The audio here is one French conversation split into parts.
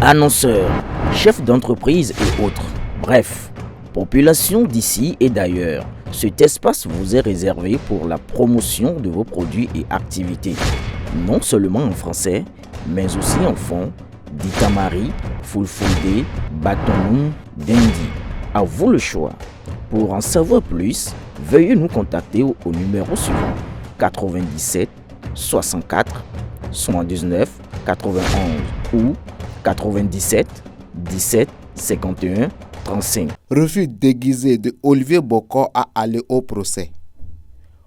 Annonceurs, chefs d'entreprise et autres. Bref, population d'ici et d'ailleurs. Cet espace vous est réservé pour la promotion de vos produits et activités. Non seulement en français, mais aussi en fond, Ditamari, Fulfulde, Batonou, Dendi. À vous le choix. Pour en savoir plus, veuillez nous contacter au numéro suivant 97 64 79 91 ou 97 17 51 35. Refus déguisé de Olivier Bokor à aller au procès.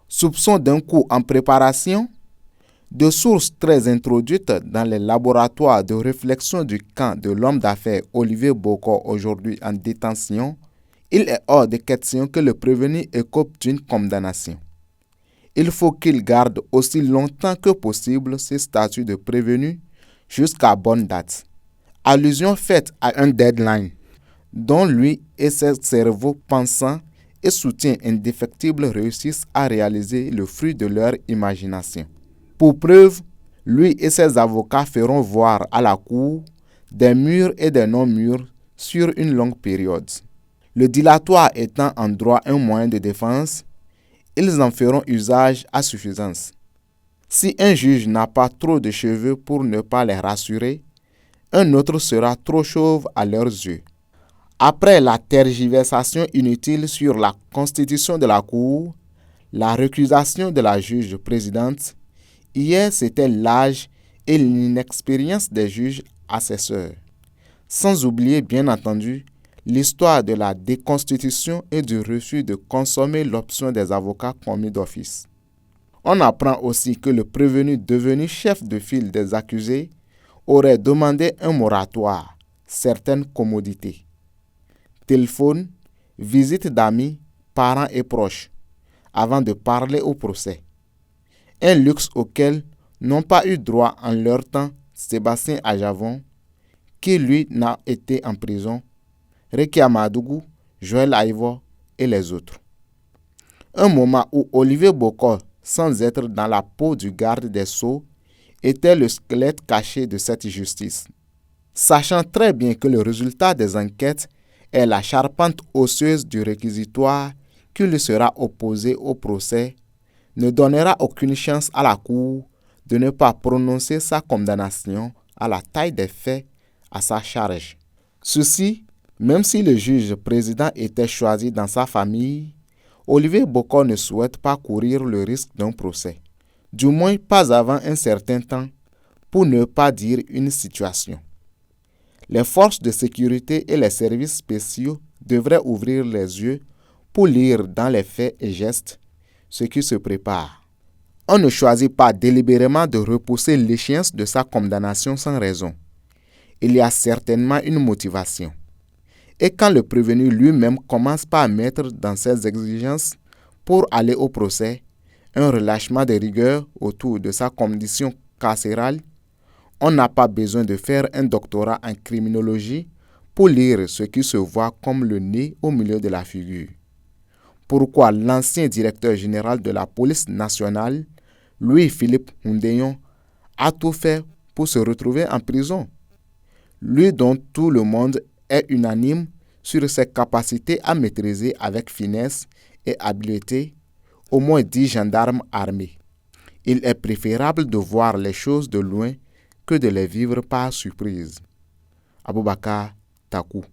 Soupçon d'un coup en préparation. De sources très introduites dans les laboratoires de réflexion du camp de l'homme d'affaires Olivier Bokor aujourd'hui en détention, il est hors de question que le prévenu écope d'une condamnation. Il faut qu'il garde aussi longtemps que possible ses statuts de prévenu jusqu'à bonne date. Allusion faite à un deadline dont lui et ses cerveaux pensants et soutiens indéfectibles réussissent à réaliser le fruit de leur imagination. Pour preuve, lui et ses avocats feront voir à la cour des murs et des non-murs sur une longue période. Le dilatoire étant en droit un moyen de défense, ils en feront usage à suffisance. Si un juge n'a pas trop de cheveux pour ne pas les rassurer, un autre sera trop chauve à leurs yeux. Après la tergiversation inutile sur la constitution de la Cour, la récusation de la juge présidente, hier c'était l'âge et l'inexpérience des juges assesseurs. Sans oublier bien entendu l'histoire de la déconstitution et du refus de consommer l'option des avocats commis d'office. On apprend aussi que le prévenu devenu chef de file des accusés aurait demandé un moratoire, certaines commodités. Téléphone, visite d'amis, parents et proches, avant de parler au procès. Un luxe auquel n'ont pas eu droit en leur temps Sébastien Ajavon, qui lui n'a été en prison, Rekia Madougou, Joël Aïvo et les autres. Un moment où Olivier Bokor, sans être dans la peau du garde des Sceaux, était le squelette caché de cette justice. Sachant très bien que le résultat des enquêtes est la charpente osseuse du réquisitoire qui lui sera opposé au procès, ne donnera aucune chance à la Cour de ne pas prononcer sa condamnation à la taille des faits à sa charge. Ceci, même si le juge président était choisi dans sa famille, Olivier Bokor ne souhaite pas courir le risque d'un procès, du moins pas avant un certain temps, pour ne pas dire une situation. Les forces de sécurité et les services spéciaux devraient ouvrir les yeux pour lire dans les faits et gestes ce qui se prépare. On ne choisit pas délibérément de repousser l'échéance de sa condamnation sans raison. Il y a certainement une motivation. Et quand le prévenu lui-même commence par mettre dans ses exigences pour aller au procès un relâchement de rigueur autour de sa condition carcérale, on n'a pas besoin de faire un doctorat en criminologie pour lire ce qui se voit comme le nez au milieu de la figure. Pourquoi l'ancien directeur général de la police nationale, Louis-Philippe Houndéon, a tout fait pour se retrouver en prison? Lui dont tout le monde est unanime sur ses capacités à maîtriser avec finesse et habileté au moins 10 gendarmes armés. Il est préférable de voir les choses de loin que de les vivre par surprise. Aboubakar Takou.